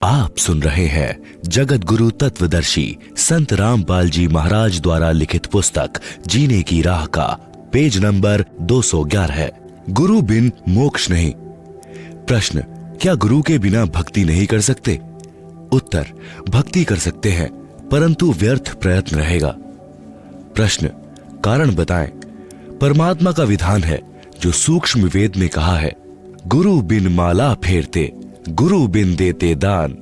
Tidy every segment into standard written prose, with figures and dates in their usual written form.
आप सुन रहे हैं जगत गुरु तत्वदर्शी संत रामपाल जी महाराज द्वारा लिखित पुस्तक जीने की राह का पेज नंबर 211 है। गुरु बिन मोक्ष नहीं। प्रश्न, क्या गुरु के बिना भक्ति नहीं कर सकते? उत्तर, भक्ति कर सकते हैं परंतु व्यर्थ प्रयत्न रहेगा। प्रश्न, कारण बताएं। परमात्मा का विधान है जो सूक्ष्म वेद में कहा है, गुरु बिन माला फेरते, गुरु बिन देते दान।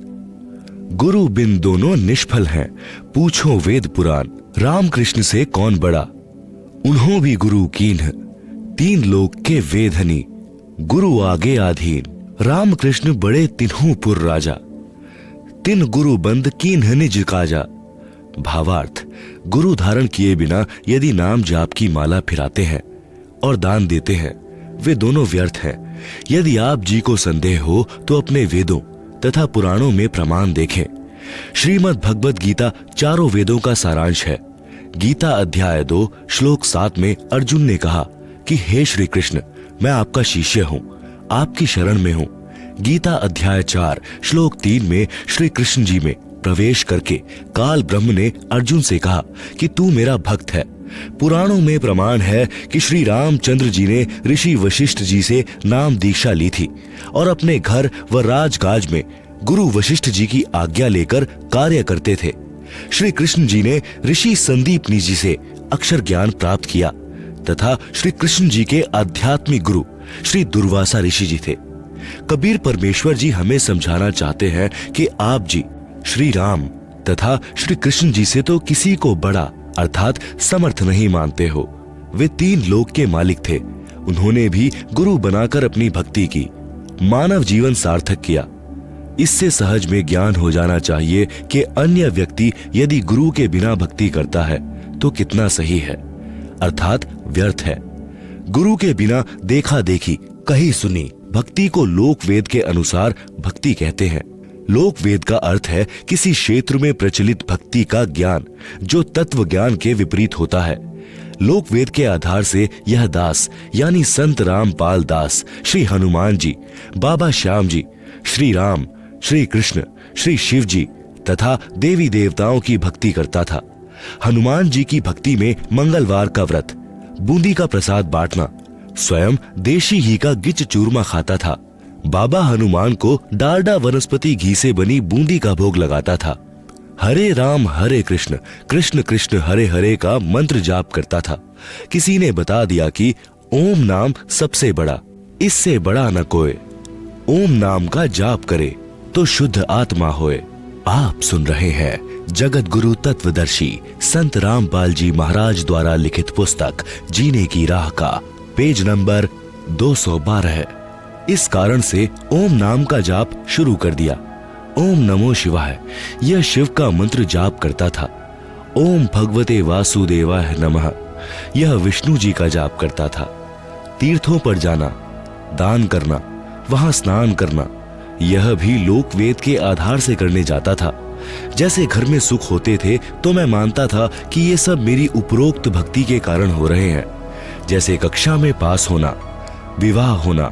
गुरु बिन दोनों निष्फल हैं, पूछो वेद पुराण। रामकृष्ण से कौन बड़ा, उन्हों भी गुरु कीन्ह। तीन लोक के वेधनी, गुरु आगे आधीन। रामकृष्ण बड़े तिन्हु पुर राजा, तिन गुरु बंद कीन्ह निज काजा। भावार्थ, गुरु धारण किए बिना यदि नाम जाप की माला फिराते हैं और दान देते हैं, वे दोनों व्यर्थ हैं। यदि आप जी को संदेह हो तो अपने वेदों तथा पुराणों में प्रमाण देखें। श्रीमद् भगवद गीता चारों वेदों का सारांश है। गीता अध्याय 2 श्लोक 7 में अर्जुन ने कहा कि हे श्री कृष्ण, मैं आपका शिष्य हूँ, आपकी शरण में हूँ। गीता अध्याय 4 श्लोक 3 में श्री कृष्ण जी में प्रवेश करके काल ब्रह्म ने अर्जुन से कहा कि तू मेरा भक्त है। पुराणों में प्रमाण है कि श्री रामचंद्र जी ने ऋषि वशिष्ठ जी से नाम दीक्षा ली थी और अपने घर व राजकाज में गुरु वशिष्ठ जी की आज्ञा लेकर कार्य करते थे। श्री कृष्ण जी ने ऋषि संदीपनी जी से अक्षर ज्ञान प्राप्त किया तथा श्री कृष्ण जी के आध्यात्मिक गुरु श्री दुर्वासा ऋषि जी थे। कबीर परमेश्वर जी हमें समझाना चाहते हैं कि आप जी श्री राम तथा श्री कृष्ण जी से तो किसी को बड़ा अर्थात समर्थ नहीं मानते हो। वे तीन लोक के मालिक थे, उन्होंने भी गुरु बनाकर अपनी भक्ति की, मानव जीवन सार्थक किया। इससे सहज में ज्ञान हो जाना चाहिए कि अन्य व्यक्ति यदि गुरु के बिना भक्ति करता है तो कितना सही है, अर्थात व्यर्थ है। गुरु के बिना देखा देखी कही सुनी भक्ति को लोक वेद के अनुसार भक्ति कहते हैं। लोक वेद का अर्थ है किसी क्षेत्र में प्रचलित भक्ति का ज्ञान जो तत्व ज्ञान के विपरीत होता है। लोक वेद के आधार से यह दास यानी संत रामपाल दास श्री हनुमान जी, बाबा श्याम जी, श्री राम, श्री कृष्ण, श्री शिव जी तथा देवी देवताओं की भक्ति करता था। हनुमान जी की भक्ति में मंगलवार का व्रत, बूंदी का प्रसाद बांटना, स्वयं देशी घी का गिच चूरमा खाता था। बाबा हनुमान को डालडा वनस्पति घी से बनी बूंदी का भोग लगाता था। हरे राम हरे कृष्ण, कृष्ण कृष्ण हरे हरे का मंत्र जाप करता था। किसी ने बता दिया कि ओम नाम सबसे बड़ा, इससे बड़ा न कोई। ओम नाम का जाप करे तो शुद्ध आत्मा होए। आप सुन रहे हैं जगत गुरु तत्वदर्शी संत रामपाल जी महाराज द्वारा लिखित पुस्तक जीने की राह का पेज नंबर 212 है। इस कारण से ओम नाम का जाप शुरू कर दिया। ओम नमो शिवाय यह शिव का मंत्र जाप करता था। ओम भगवते वासुदेवाय नमः यह विष्णु जी का जाप करता था। तीर्थों पर जाना, दान करना, वहां स्नान करना, यह भी लोक वेद के आधार से करने जाता था। जैसे घर में सुख होते थे तो मैं मानता था कि ये सब मेरी उपरोक्त भक्ति के कारण हो रहे हैं। जैसे कक्षा में पास होना, विवाह होना,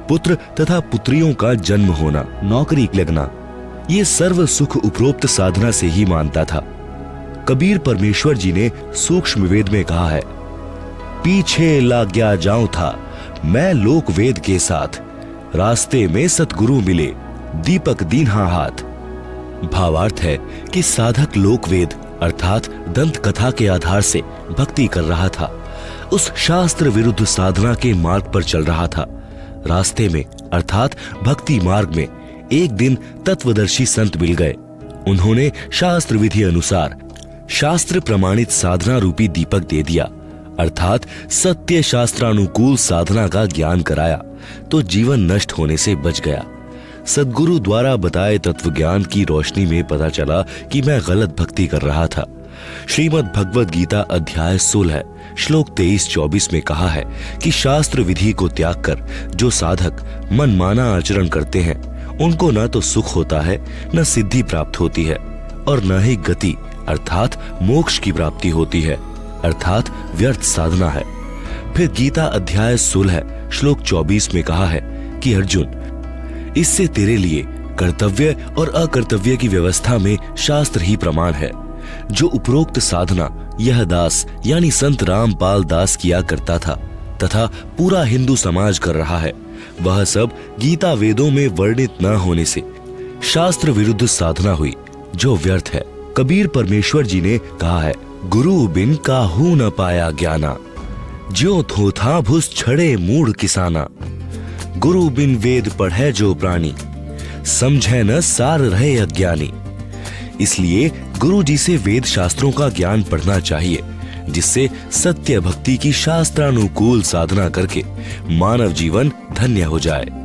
पुत्र तथा पुत्रियों का जन्म होना, नौकरी लगना, ये सर्व सुख उपरोक्त साधना से ही मानता था। कबीर परमेश्वर जी ने सूक्ष्म वेद में कहा है, पीछे लाग गया जाऊं था मैं लोक वेद के साथ, रास्ते में सतगुरु मिले दीपक दीन्हा हाथ। भावार्थ है कि साधक लोक वेद अर्थात दंत कथा के आधार से भक्ति कर रहा था। उस शास्त्र विरुद्ध साधना के मार्ग पर चल रहा था। रास्ते में अर्थात भक्ति मार्ग में एक दिन तत्वदर्शी संत मिल गए। उन्होंने शास्त्र विधि अनुसार शास्त्र प्रमाणित साधना रूपी दीपक दे दिया, अर्थात सत्य शास्त्रानुकूल साधना का ज्ञान कराया तो जीवन नष्ट होने से बच गया। सद्गुरु द्वारा बताए तत्व ज्ञान की रोशनी में पता चला कि मैं गलत भक्ति कर रहा था। श्रीमद् भगवद गीता अध्याय 16 श्लोक 23-24 में कहा है कि शास्त्र विधि को त्याग कर जो साधक मनमाना आचरण करते हैं उनको न तो सुख होता है, न सिद्धि प्राप्त होती है और न ही गति अर्थात मोक्ष की प्राप्ति होती है, अर्थात व्यर्थ साधना है। फिर गीता अध्याय 16 श्लोक 24 में कहा है कि अर्जुन, इससे तेरे लिए कर्तव्य और अकर्तव्य की व्यवस्था में शास्त्र ही प्रमाण है। जो उपरोक्त साधना यह दास यानी संत रामपाल दास किया करता था तथा पूरा हिंदू समाज कर रहा है, वह सब गीता वेदों में वर्णित न होने से शास्त्र विरुद्ध साधना हुई जो व्यर्थ है। कबीर परमेश्वर जी ने कहा है, गुरु बिन काहू न पाया ज्ञाना, ज्यों थोथा भुस छड़े मूढ़ किसाना। गुरु बिन वेद पढ़े जो प्राणी, समझे न सार रहे अज्ञानी। इसलिए गुरु जी से वेद शास्त्रों का ज्ञान पढ़ना चाहिए, जिससे सत्य भक्ति की शास्त्रानुकूल साधना करके मानव जीवन धन्य हो जाए।